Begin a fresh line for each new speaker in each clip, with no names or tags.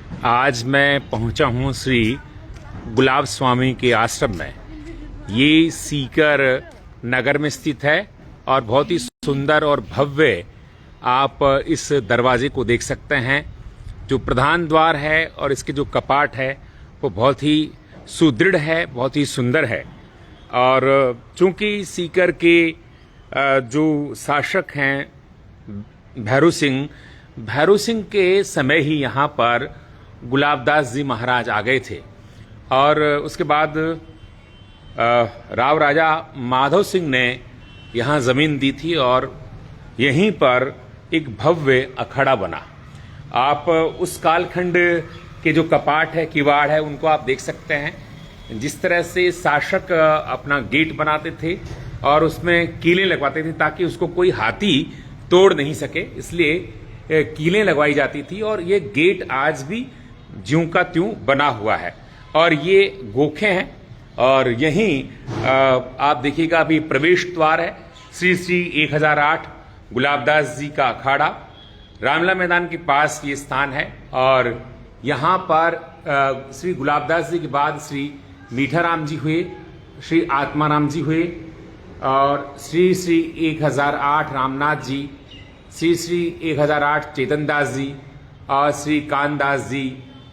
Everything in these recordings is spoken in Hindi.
आज मैं पहुंचा हूं श्री गुलाब स्वामी के आश्रम में। ये सीकर नगर में स्थित है और बहुत ही सुंदर और भव्य आप इस दरवाजे को देख सकते हैं। जो प्रधान द्वार है और इसके जो कपाट है वो बहुत ही सुदृढ़ है, बहुत ही सुंदर है। और चूंकि सीकर के जो शासक हैं भैरू सिंह के समय ही यहाँ पर गुलाबदास जी महाराज आ गए थे और उसके बाद राव राजा माधव सिंह ने यहाँ जमीन दी थी और यहीं पर एक भव्य अखाड़ा बना। आप उस कालखंड के जो कपाट है, किवाड़ है, उनको आप देख सकते हैं। जिस तरह से शासक अपना गेट बनाते थे और उसमें कीलें लगवाते थे ताकि उसको कोई हाथी तोड़ नहीं सके, इसलिए कीलें लगवाई जाती थी। और ये गेट आज भी ज्यों का त्यों बना हुआ है और ये गोखे हैं। और यहीं आप देखिएगा अभी प्रवेश द्वार है। श्री श्री 1008 गुलाबदास जी का अखाड़ा रामला मैदान के पास ये स्थान है। और यहाँ पर श्री गुलाबदास जी के बाद श्री मीठाराम जी हुए, श्री आत्माराम जी हुए और श्री श्री 1008 रामनाथ जी, श्री श्री 1008 चेतनदास जी और श्री कानदास जी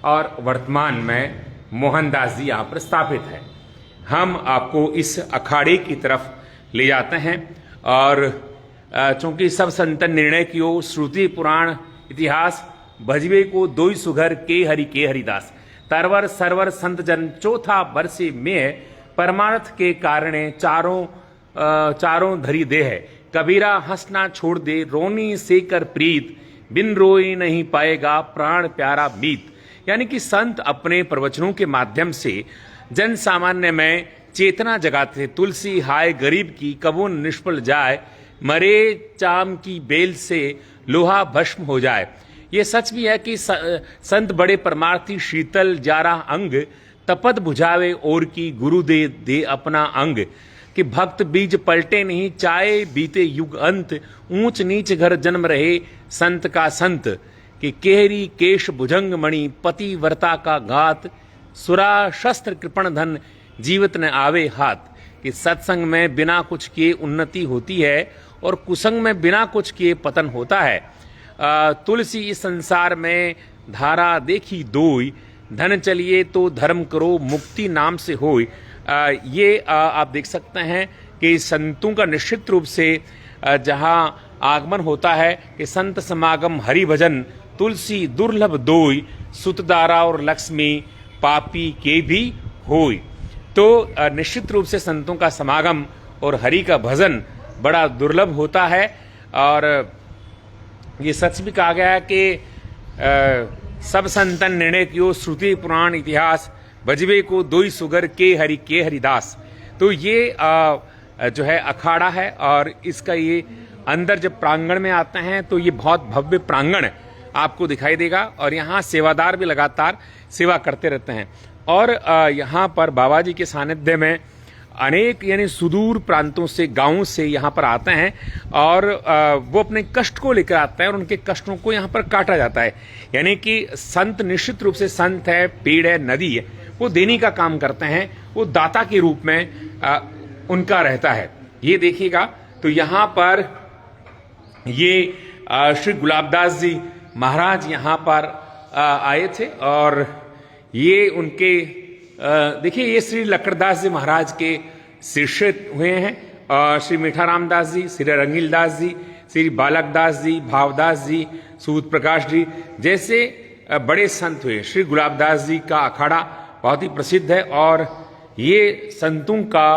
और वर्तमान में मोहनदास जी यहाँ पर स्थापित है। हम आपको इस अखाड़े की तरफ ले जाते हैं और चूंकि सब संतन निर्णय कियो श्रुति पुराण इतिहास भजवे को दोई सुघर के हरिदास तरवर सरवर संत जन चौथा बरसे में परमार्थ के कारणे चारों धरी दे है कबीरा हंसना छोड़ दे रोनी से कर प्रीत बिन रोई नहीं पाएगा प्राण प्यारा मीत। यानी कि संत अपने प्रवचनों के माध्यम से जन सामान्य में चेतना जगाते थे। तुलसी हाय गरीब की कबून निष्फल जाए, मरे चाम की बेल से लोहा भस्म हो जाए। ये सच भी है कि संत बड़े परमार्थी शीतल जारा अंग तपत बुझावे और की गुरु दे अपना अंग कि भक्त बीज पलटे नहीं चाहे बीते युग अंत ऊंच नीच घर जन्म रहे संत का संत कि केहरी केश भुजंग मणि पति वर्ता का घात सुरा शस्त्र कृपण धन जीवित न आवे हाथ। कि सत्संग में बिना कुछ किए उन्नति होती है और कुसंग में बिना कुछ किए पतन होता है। तुलसी इस संसार में धारा देखी दोई धन चलिए तो धर्म करो मुक्ति नाम से होई। ये आप देख सकते हैं कि संतों का निश्चित रूप से जहाँ आगमन होता है कि संत समागम हरि भजन तुलसी दुर्लभ दोई सुतदारा और लक्ष्मी पापी के भी होई। तो निश्चित रूप से संतों का समागम और हरि का भजन बड़ा दुर्लभ होता है। और ये सच भी कहा गया है कि सब संतन निर्णय कियो श्रुति पुराण इतिहास बजबे को दोई सुगर के हरिदास। तो ये जो है अखाड़ा है और इसका ये अंदर जब प्रांगण में आते हैं तो ये बहुत भव्य प्रांगण आपको दिखाई देगा और यहाँ सेवादार भी लगातार सेवा करते रहते हैं। और यहाँ पर बाबा जी के सानिध्य में अनेक यानी सुदूर प्रांतों से गांवों से यहाँ पर आते हैं और वो अपने कष्ट को लेकर आते हैं और उनके कष्टों को यहाँ पर काटा जाता है। यानी कि संत निश्चित रूप से संत है, पेड़ है, नदी है, वो देने का काम करते हैं, वो दाता के रूप में उनका रहता है। ये देखिएगा तो यहाँ पर ये श्री गुलाबदास जी महाराज यहाँ पर आए थे और ये उनके देखिए ये श्री लक्कड़दास जी महाराज के शिष्य हुए हैं और श्री मीठाराम दास जी, श्री रंगील दास जी, श्री बालक दास जी, भावदास जी, सूत प्रकाश जी जैसे बड़े संत हुए। श्री गुलाबदास जी का अखाड़ा बहुत ही प्रसिद्ध है और ये संतों का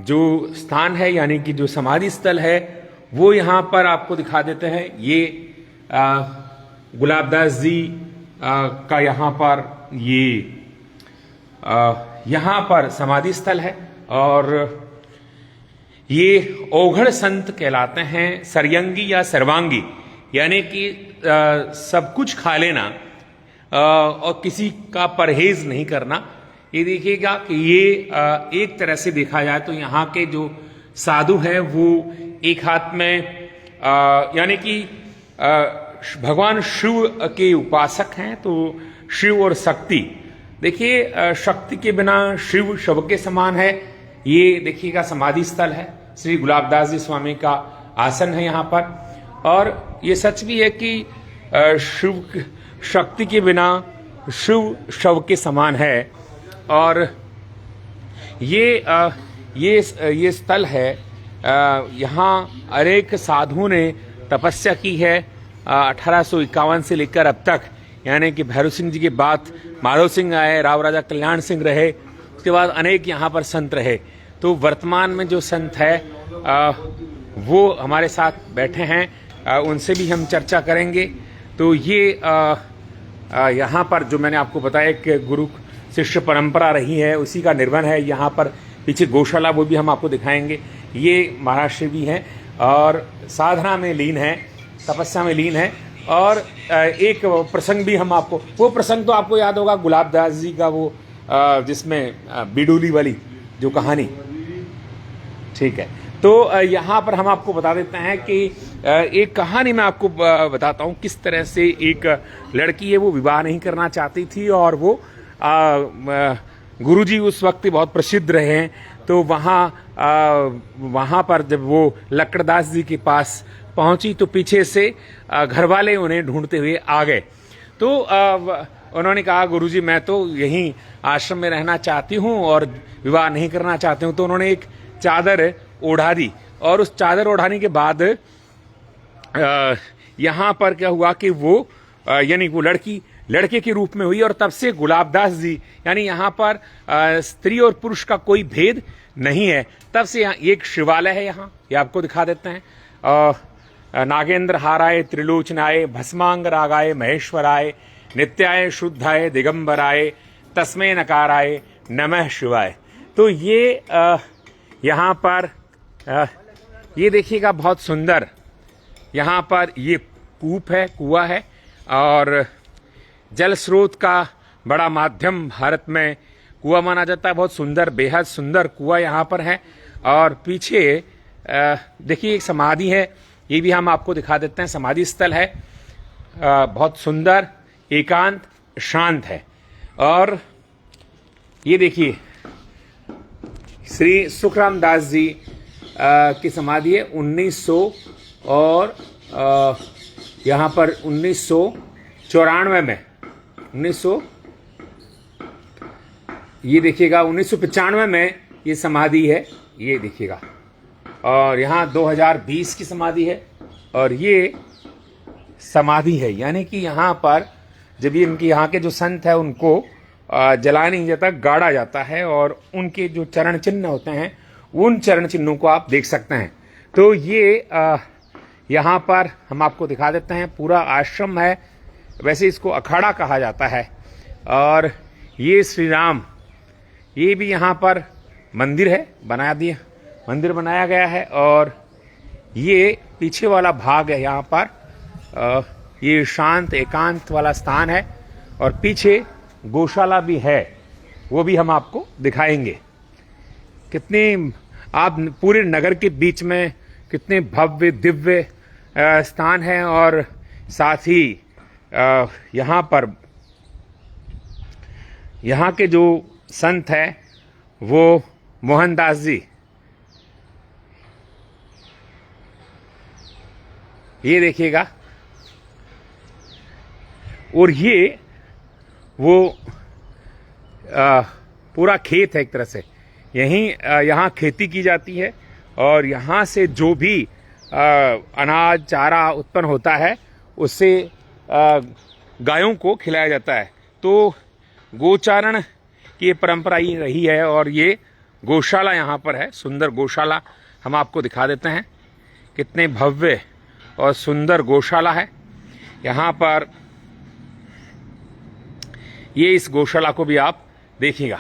जो स्थान है यानी कि जो समाधि स्थल है वो यहाँ पर आपको दिखा देते हैं। ये गुलाबदास जी का यहाँ पर यहाँ पर समाधि स्थल है और ये औघड़ संत कहलाते हैं, सरयंगी या सर्वांगी यानी कि सब कुछ खा लेना और किसी का परहेज नहीं करना। ये देखिएगा कि ये एक तरह से देखा जाए तो यहाँ के जो साधु हैं वो एक हाथ में यानी कि भगवान शिव के उपासक हैं, तो शिव और शक्ति, देखिए शक्ति के बिना शिव शव के समान है। ये देखिएगा समाधि स्थल है, श्री गुलाबदास जी स्वामी का आसन है यहाँ पर। और ये सच भी है कि शिव शक्ति के बिना शिव शव के समान है। और ये स्थल है, यहाँ अनेक साधुओं ने तपस्या की है 1851 से लेकर अब तक, यानी कि भैरव सिंह जी के बाद माधव सिंह आए, राव राजा कल्याण सिंह रहे, उसके बाद अनेक यहाँ पर संत रहे। तो वर्तमान में जो संत है वो हमारे साथ बैठे हैं, उनसे भी हम चर्चा करेंगे। तो ये यहाँ पर जो मैंने आपको बताया एक गुरु शिष्य परंपरा रही है, उसी का निर्वहन है। यहाँ पर पीछे गौशाला, वो भी हम आपको दिखाएंगे। ये महाराज शिव भी हैं और साधना में लीन है, तपस्या में लीन है। और एक प्रसंग भी हम आपको, वो प्रसंग तो आपको याद होगा गुलाबदास जी का, वो जिसमें बिडोली वाली जो कहानी, ठीक है। तो यहाँ पर हम आपको बता देते हैं कि एक कहानी मैं आपको बताता हूँ किस तरह से एक लड़की है, वो विवाह नहीं करना चाहती थी और वो गुरुजी उस वक्त बहुत प्रसिद्ध रहे हैं। तो वहाँ पर जब वो लक्कड़दास जी के पास पहुंची तो पीछे से घर वाले उन्हें ढूंढते हुए आ गए। तो उन्होंने कहा, गुरुजी मैं तो यहीं आश्रम में रहना चाहती हूँ और विवाह नहीं करना चाहती हूँ। तो उन्होंने एक चादर ओढ़ा दी और उस चादर ओढ़ाने के बाद यहाँ पर क्या हुआ कि वो यानी वो लड़की लड़के के रूप में हुई। और तब से गुलाबदास जी, यानी यहाँ पर स्त्री और पुरुष का कोई भेद नहीं है। तब से यहाँ एक शिवालय है, यहाँ ये आपको दिखा देते हैं। नागेंद्र हाराय त्रिलोचनाय भस्मांग रागाय महेश्वराय नित्याय शुद्धाय दिगंबराय तस्मै नकाराय नमः शिवाय। तो ये यहाँ पर ये देखिएगा बहुत सुंदर, यहाँ पर ये कूप है, कुआं है और जल स्रोत का बड़ा माध्यम भारत में कुआं माना जाता है। बहुत सुंदर, बेहद सुंदर कुआं यहाँ पर है। और पीछे देखिए एक समाधि है, ये भी हम आपको दिखा देते हैं। समाधि स्थल है, बहुत सुंदर, एकांत, शांत है। और ये देखिए श्री सुखराम दास जी की समाधि है 1900 और यहाँ पर 1994 में 1900 ये देखिएगा 1995 में ये समाधि है, ये देखिएगा। और यहाँ 2020 की समाधि है और ये समाधि है, यानी कि यहाँ पर जब ये इनके यहाँ के जो संत है उनको जलाया नहीं जाता, गाड़ा जाता है और उनके जो चरण चिन्ह होते हैं उन चरण चिन्हों को आप देख सकते हैं। तो ये यहाँ पर हम आपको दिखा देते हैं, पूरा आश्रम है, वैसे इसको अखाड़ा कहा जाता है। और ये श्री राम, ये भी यहाँ पर मंदिर है, मंदिर बनाया गया है। और ये पीछे वाला भाग है, यहाँ पर ये शांत एकांत वाला स्थान है। और पीछे गौशाला भी है, वो भी हम आपको दिखाएंगे। कितने आप पूरे नगर के बीच में कितने भव्य दिव्य स्थान है। और साथ ही यहाँ पर यहाँ के जो संत है वो मोहनदास जी, ये देखिएगा। और ये वो पूरा खेत है एक तरह से, यहाँ खेती की जाती है और यहाँ से जो भी अनाज चारा उत्पन्न होता है उससे गायों को खिलाया जाता है। तो गोचारण की ये परंपरा ही रही है। और ये गौशाला यहाँ पर है, सुंदर गौशाला हम आपको दिखा देते हैं। कितने भव्य और सुंदर गौशाला है यहाँ पर। ये इस गौशाला को भी आप देखिएगा,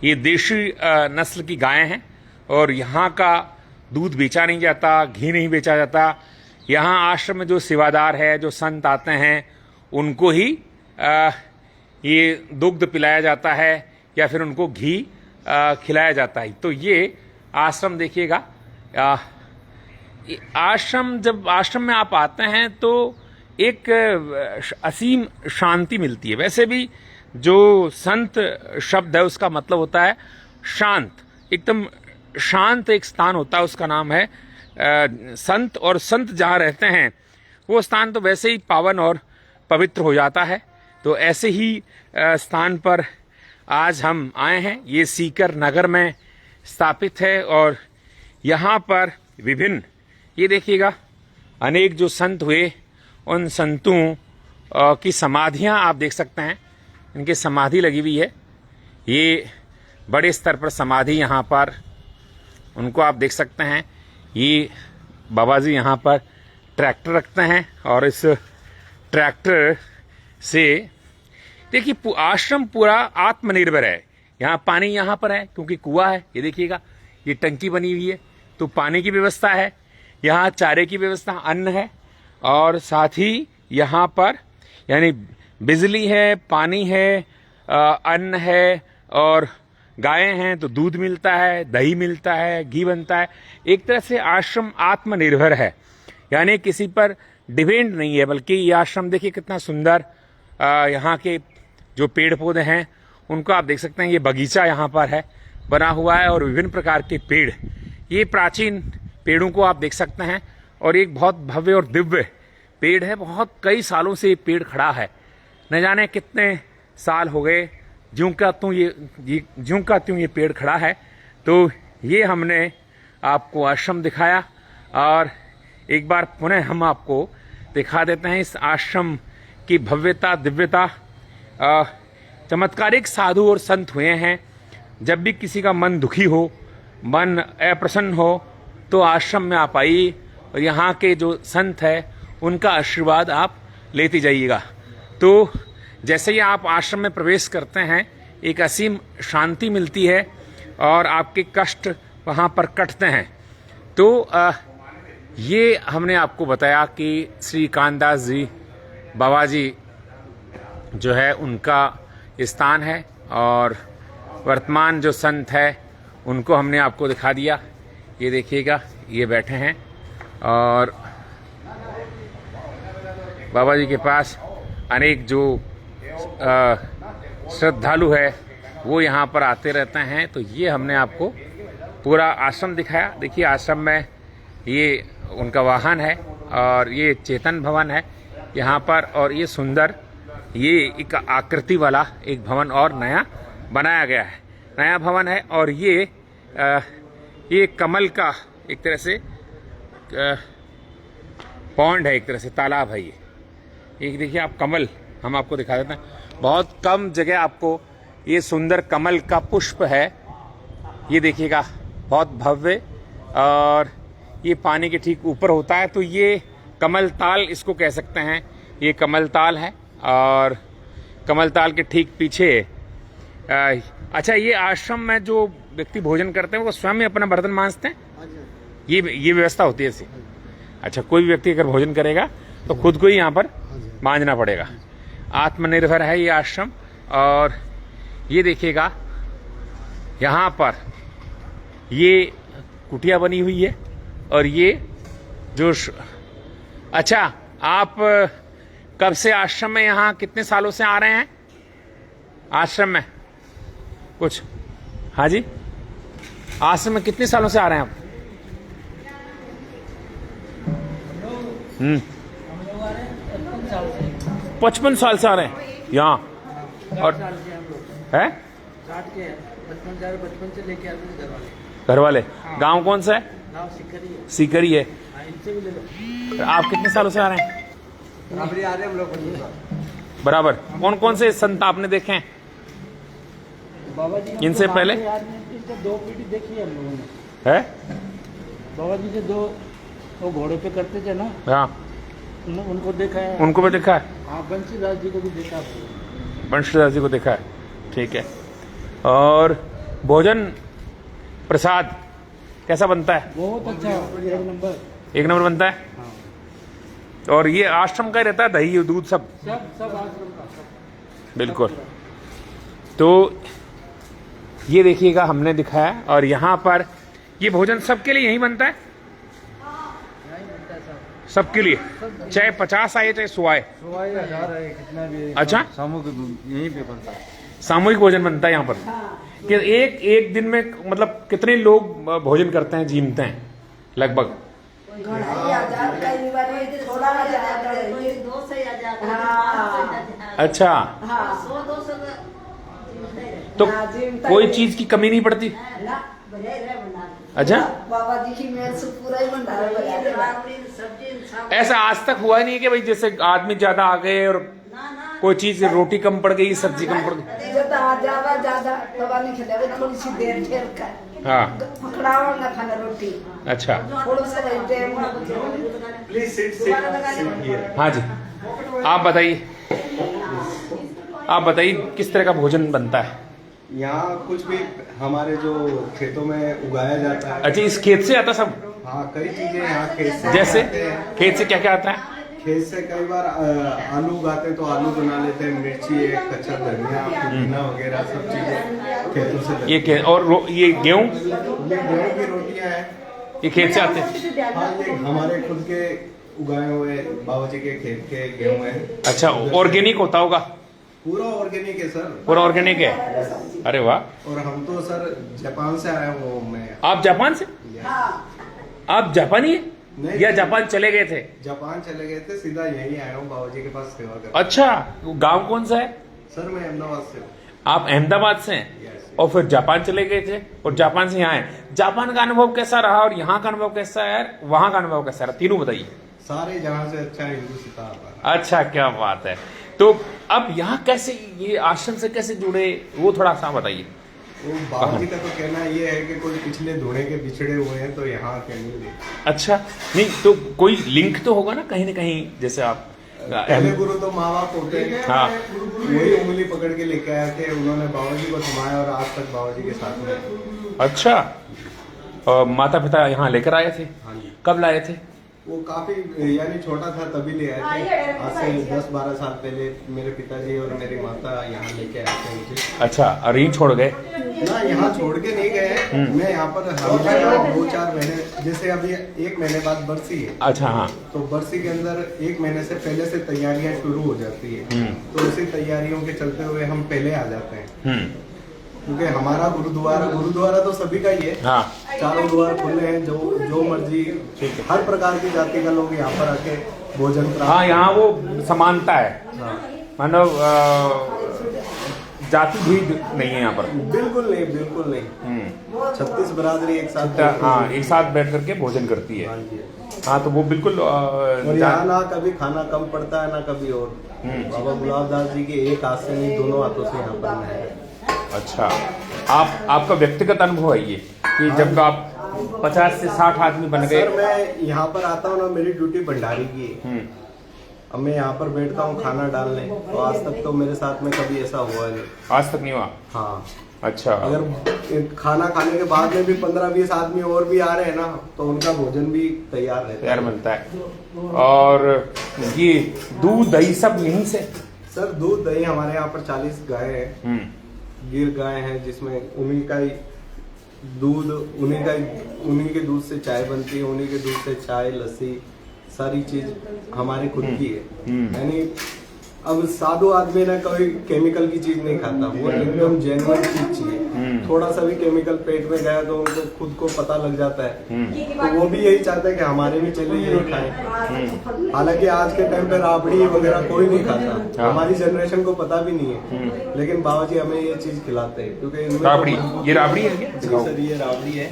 ये देशी नस्ल की गायें हैं और यहाँ का दूध बेचा नहीं जाता, घी नहीं बेचा जाता। यहाँ आश्रम में जो सेवादार है, जो संत आते हैं, उनको ही ये दुग्ध पिलाया जाता है या फिर उनको घी खिलाया जाता है। तो ये आश्रम देखिएगा, जब आश्रम में आप आते हैं तो एक असीम शांति मिलती है। वैसे भी जो संत शब्द है उसका मतलब होता है शांत, एकदम शांत एक स्थान होता है, उसका नाम है संत। और संत जहाँ रहते हैं वो स्थान तो वैसे ही पावन और पवित्र हो जाता है। तो ऐसे ही स्थान पर आज हम आए हैं। ये सीकर नगर में स्थापित है और यहाँ पर विभिन्न, ये देखिएगा, अनेक जो संत हुए उन संतों की समाधियाँ आप देख सकते हैं। इनकी समाधि लगी हुई है। ये बड़े स्तर पर समाधि यहाँ पर उनको आप देख सकते हैं। ये बाबा जी यहाँ पर ट्रैक्टर रखते हैं और इस ट्रैक्टर से देखिए आश्रम पूरा आत्मनिर्भर है। यहाँ पानी यहाँ पर है क्योंकि कुआं है। ये देखिएगा, ये टंकी बनी हुई है तो पानी की व्यवस्था है। यहाँ चारे की व्यवस्था, अन्न है और साथ ही यहाँ पर यानी बिजली है, पानी है, अन्न है और गायें हैं तो दूध मिलता है, दही मिलता है, घी बनता है। एक तरह से आश्रम आत्मनिर्भर है, यानी किसी पर डिपेंड नहीं है। बल्कि ये आश्रम देखिए कितना सुंदर, यहाँ के जो पेड़ पौधे हैं उनको आप देख सकते हैं। ये बगीचा यहाँ पर है बना हुआ है और विभिन्न प्रकार के पेड़, ये प्राचीन पेड़ों को आप देख सकते हैं। और एक बहुत भव्य और दिव्य पेड़ है, बहुत कई सालों से ये पेड़ खड़ा है, न जाने कितने साल हो गए ज्यों का त्यों ये पेड़ खड़ा है। तो ये हमने आपको आश्रम दिखाया और एक बार पुनः हम आपको दिखा देते हैं इस आश्रम की भव्यता, दिव्यता। चमत्कारिक साधु और संत हुए हैं। जब भी किसी का मन दुखी हो, मन अप्रसन्न हो तो आश्रम में आप आइए और यहाँ के जो संत है उनका आशीर्वाद आप लेते जाइएगा। तो जैसे ही आप आश्रम में प्रवेश करते हैं एक असीम शांति मिलती है और आपके कष्ट वहाँ पर कटते हैं। तो ये हमने आपको बताया कि श्री कानदास जी बाबा जी जो है उनका स्थान है और वर्तमान जो संत है उनको हमने आपको दिखा दिया। ये देखिएगा, ये बैठे हैं और बाबा जी के पास अनेक जो श्रद्धालु है वो यहाँ पर आते रहते हैं। तो ये हमने आपको पूरा आश्रम दिखाया। देखिए आश्रम में ये उनका वाहन है और ये चेतन भवन है यहाँ पर। और ये सुंदर, ये एक आकृति वाला एक भवन और नया बनाया गया है, नया भवन है। और ये कमल का एक तरह से पॉन्ड है, एक तरह से तालाब है। ये देखिए आप, कमल हम आपको दिखा देते हैं। बहुत कम जगह आपको ये सुंदर कमल का पुष्प है, ये देखिएगा, बहुत भव्य। और ये पानी के ठीक ऊपर होता है तो ये कमल ताल इसको कह सकते हैं। ये कमल ताल है और कमल ताल के ठीक पीछे अच्छा, ये आश्रम में जो व्यक्ति भोजन करते हैं वो स्वयं अपना बर्तन मांजते हैं। ये व्यवस्था होती है ऐसी। अच्छा, कोई भी व्यक्ति अगर भोजन करेगा तो खुद को ही यहाँ पर मांजना पड़ेगा। आत्मनिर्भर है ये आश्रम। और ये देखिएगा यहाँ पर ये कुटिया बनी हुई है और ये जो अच्छा, आप कब से आश्रम में, यहाँ कितने सालों से आ रहे हैं आश्रम में? कुछ, हाँ जी, आश्रम में कितने सालों से आ रहे हैं आप? 55 साल से आ रहे हैं यहाँ। और है
बचपन से लेके आते हैं
घर वाले। गांव कौन सा है?
गाँव
सीकरी है।
इनसे भी ले लो।
आप कितने सालों से आ रहे हैं?
बराबर आ रहे हैं हम लोग
बराबर। कौन कौन से संत आपने देखे हैं
बाबा जी?
इनसे पहले
2 पीढ़ी देखी है हम लोगों ने।
है
बाबा जी से 2 वो घोड़े पे करते थे ना।
हाँ,
उनको देखा है।
उनको भी देखा है।
हाँ, बंशीदास जी को भी देखा है।
बंशीदास जी को देखा है, ठीक है। और भोजन प्रसाद कैसा बनता है?
बहुत अच्छा, 1 नंबर
बनता है।
हाँ।
और ये आश्रम का ही रहता है, दही दूध सब
सब आश्रम का, सब।
बिल्कुल। तो ये देखिएगा हमने दिखाया। और यहाँ पर ये भोजन सबके लिए यहीं बनता है। सबके लिए, चाहे 50 आए चाहे 100 आए।
1000 है कितना भी।
अच्छा,
सामूहिक यहीं पे बनता है।
सामूहिक भोजन बनता है यहाँ पर कि एक दिन में मतलब कितने लोग भोजन करते हैं, जीमते हैं लगभग? अच्छा, तो कोई चीज की कमी नहीं पड़ती? अच्छा,
बाबा जी की मेहर से पूरा ही भंडारा बना।
ऐसा आज तक हुआ नहीं है कि भाई जैसे आदमी ज्यादा आ गए और कोई चीज, रोटी कम पड़ गई, सब्जी कम पड़ गई?
ज्यादा दवा नहीं खिला, थोड़ी सी देर ठहर कर।
हाँ,
पकड़ावा ना खाना रोटी।
अच्छा,
थोड़ा सा टाइम।
Please sit.
हाँ जी, आप बताइए, आप बताइए किस तरह का भोजन बनता है
यहाँ? कुछ भी हमारे जो खेतों में उगाया जाता है।
अच्छा, इस खेत से आता सब?
हाँ, कई चीजें यहाँ खेत से
जैसे
आते हैं।
खेत से क्या क्या आता है?
खेत से कई बार आलू उगाते हैं तो आलू बना लेते हैं, मिर्ची है, कच्चा धनिया, पुदीना वगैरह सब चीजें खेतों से।
ये ये गेहूँ,
ये गेहूं की रोटियां हैं,
ये खेत से आते हैं?
हाँ, ये हमारे खुद के उगाए हुए बाबा जी के खेत के गेहूं है।
अच्छा, ऑर्गेनिक होता होगा?
पूरा ऑर्गेनिक है सर।
पूरा ऑर्गेनिक है? अरे वाह।
और हम तो सर जापान से आया हूँ मैं।
आप जापान से? आप जापानी है
नहीं,
या जापान चले गए थे?
जापान चले गए थे, सीधा यही आया हूँ बाबा जी के पास सेवा कर।
अच्छा, गांव कौन सा है?
सर मैं अहमदाबाद से हूँ।
आप अहमदाबाद से हैं
Yes.
और फिर जापान चले गए थे और जापान से यहाँ आए। जापान का अनुभव कैसा रहा और यहाँ का अनुभव कैसा है, वहां का अनुभव कैसा रहा, तीनों बताइए।
सारे जहाँ से अच्छा हिंदू सिता आता है।
अच्छा, क्या बात है। तो अब यहाँ कैसे, ये आश्रम से कैसे जुड़े, वो थोड़ा सा बताइए।
वो बाबा जी का तो कहना ये है कि कोई पिछले धोने के बिछड़े हुए हैं तो यहाँ आके मिले।
अच्छा, नहीं तो कोई लिंक तो होगा ना कहीं, जैसे आप
पहले गुरु तो माँ बाप होते हैं।
हाँ,
वही उंगली पकड़ के लेके आए थे, उन्होंने बाबा जी को थमाया और आज तक बाबा जी के साथ में।
अच्छा, और माता पिता यहाँ लेकर आए थे?
हाँ जी।
कब लाए थे?
वो काफी यानी छोटा था तभी ले आए थे। आज से 10-12 साल पहले मेरे पिताजी और मेरी माता यहाँ लेके आए थे मुझे।
अच्छा, और यहीं छोड़ गए?
ना, यहाँ छोड़ के नहीं गए। मैं यहाँ पर हमेशा 2-4 महीने, जैसे अभी 1 महीने बाद बरसी है।
अच्छा, हाँ,
तो बरसी के अंदर 1 महीने से पहले से तैयारियां शुरू हो जाती है। तो उसी तैयारियों के चलते हुए हम पहले आ जाते हैं, क्योंकि हमारा गुरुद्वारा तो सभी का ही है।
हाँ,
चारों द्वार खुले हैं, जो मर्जी हर प्रकार की जाति का लोग यहाँ पर आके भोजन प्राप्त।
हाँ, यहाँ वो समानता है, मतलब जाति भेद नहीं है यहाँ पर।
बिल्कुल नहीं, बिल्कुल नहीं। 36 बिरादरी एक साथ,
हाँ, एक साथ बैठ करके भोजन करती है। हाँ, तो वो बिल्कुल
और यहाँ ना कभी खाना कम पड़ता है ना कभी और। बाबा गुलाबदास जी के एक हाथ से नहीं, दोनों हाथों से यहाँ पर है।
अच्छा, आपका व्यक्तिगत अनुभव है ये कि जब आप 50 से 60 आदमी बन गए?
सर मैं यहाँ पर आता हूँ ना, मेरी ड्यूटी भंडारी की है। अब मैं यहाँ पर बैठता हूँ खाना डालने, तो आज तक तो मेरे साथ में कभी ऐसा हुआ नहीं।
आज तक नहीं हुआ?
हाँ।
अच्छा,
अगर खाना खाने के बाद में भी 15-20 आदमी और भी आ रहे हैं ना, तो उनका भोजन भी तैयार रहता है,
तैयार मिलता है। और ये दूध दही सब यहीं से?
सर दूध दही हमारे यहाँ पर 40 गाय है, गिर गाय है, जिसमें उन्हीं का ही दूध, उन्हीं के दूध से चाय बनती है, उन्हीं के दूध से चाय, लस्सी, सारी चीज हमारी खुद की है। यानी अब साधु आदमी ना कोई केमिकल की चीज नहीं खाता, वो एकदम जेन्युइन चीज चाहिए। थोड़ा सा भी केमिकल पेट में गया तो उनको खुद को पता लग जाता है। तो वो भी यही चाहता है कि हमारे भी चले यही खाएं। हालांकि आज के टाइम पे राबड़ी वगैरह कोई नहीं खाता, हमारी जनरेशन को पता भी नहीं है, लेकिन बाबा जी हमें ये चीज खिलाते हैं, क्योंकि
राबड़ी, ये राबड़ी है क्या?
जी सर, ये राबड़ी है,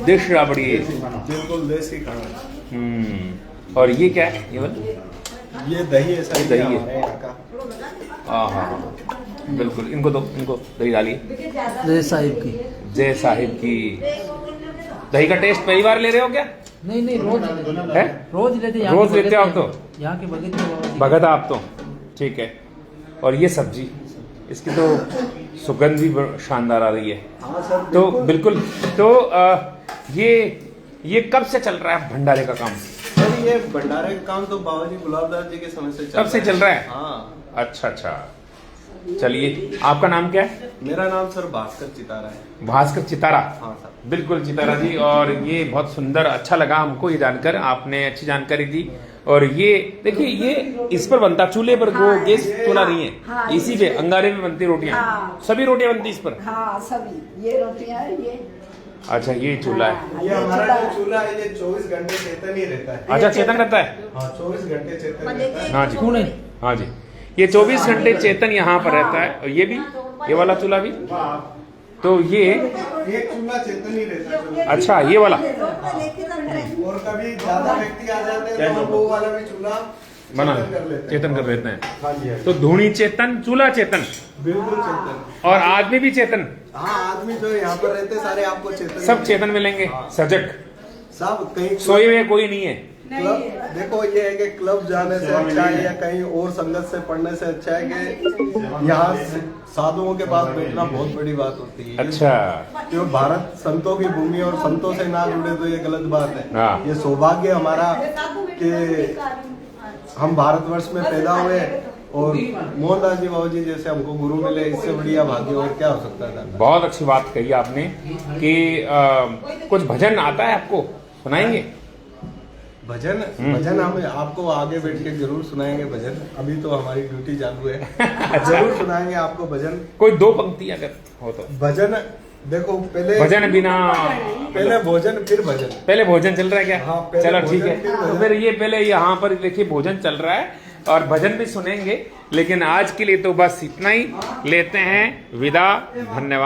देश राबड़ी है,
बिल्कुल देसी खाना।
और ये क्या है? ये वाला
ये दही है सर,
दही है
हमारे यहाँ का।
हाँ, बिल्कुल। इनको दही डालिए।
जय साहिब की।
जय साहिब की। दही का टेस्ट पहली बार ले रहे हो क्या?
नहीं, रोज
है,
रोज लेते हैं।
रोज लेते हो आप? तो
यहाँ के भगत
भगत आप तो, ठीक है। और ये सब्जी, इसकी तो सुगंध भी शानदार आ रही है।
हाँ सर,
तो बिल्कुल। तो ये कब से चल रहा है भंडारे का काम?
सर ये भंडारे का काम तो बाबा जी गुलाबदास जी के समय से
कब से चल रहा है?
हाँ।
अच्छा, चलिए, आपका नाम क्या है?
मेरा नाम सर भास्कर चितारा है।
भास्कर चितारा।
हाँ सर।
बिल्कुल चितारा जी, और ये बहुत सुंदर, अच्छा लगा हमको ये जानकर, आपने अच्छी जानकारी दी। और ये देखिए, ये इस पर बनता, चूल्हे पर वो गैस चूल्हा नहीं है,
हाँ,
इसी पे अंगारे में बनती रोटियां।
हाँ।
सभी रोटियां बनती इस पर।
हाँ सभी, ये रोटियां है ये।
अच्छा, ये चूल्हा है।
ये हमारा जो चूल्हा है ये 24 घंटे चेतन ही रहता है।
अच्छा, चेतन रहता है।
हाँ 24 घंटे चेतन रहता है।
हाँ जी, हाँ जी, ये 24 घंटे चेतन यहाँ पर रहता है। और ये भी, ये वाला चूल्हा भी, तो ये
चूल्हा चेतन ही रहता है।
अच्छा, ये वाला।
और कभी ज्यादा व्यक्ति आ जाते हैं तो वो वाला भी चूल्हा
बना चेतन कर लेते हैं।
हाँ जी, हाँ जी।
तो धूनी चेतन, चूल्हा चेतन,
बिल्कुल चेतन।
और आदमी भी चेतन।
हाँ, आदमी जो यहाँ पर रहते सारे आपको चेतन
सब चेतन मिलेंगे, सजग,
सब। कहीं
सोए हुए कोई नहीं है।
क्लब, देखो ये है कि क्लब जाने से अच्छा है या कहीं और संगत से पढ़ने से अच्छा है कि यहाँ साधुओं के पास बैठना बहुत बड़ी बात होती है।
अच्छा,
जो भारत संतों की भूमि और संतों से ना जुड़े तो ये गलत बात है।
हाँ।
ये सौभाग्य हमारा कि हम भारतवर्ष में पैदा हुए और मोहनदास जी बाबू जी जैसे हमको गुरु मिले, इससे बढ़िया भाग्य और क्या हो सकता था।
बहुत अच्छी बात कही आपने कि कुछ भजन आता है आपको, सुनाएंगे?
भजन हम आपको आगे बैठ के जरूर सुनाएंगे भजन। अभी तो हमारी ड्यूटी चालू है। जरूर सुनाएंगे आपको भजन।
कोई 2 पंक्ति अगर हो तो।
भजन देखो, पहले
भजन बिना,
पहले भोजन फिर भजन।
पहले भोजन चल रहा है क्या?
हाँ, पहले
चलो ठीक
भोजन,
है।
फिर भजन।
तो फिर ये पहले यहाँ पर देखिए भोजन चल रहा है और भजन भी सुनेंगे, लेकिन आज के लिए तो बस इतना ही, लेते हैं विदा। धन्यवाद।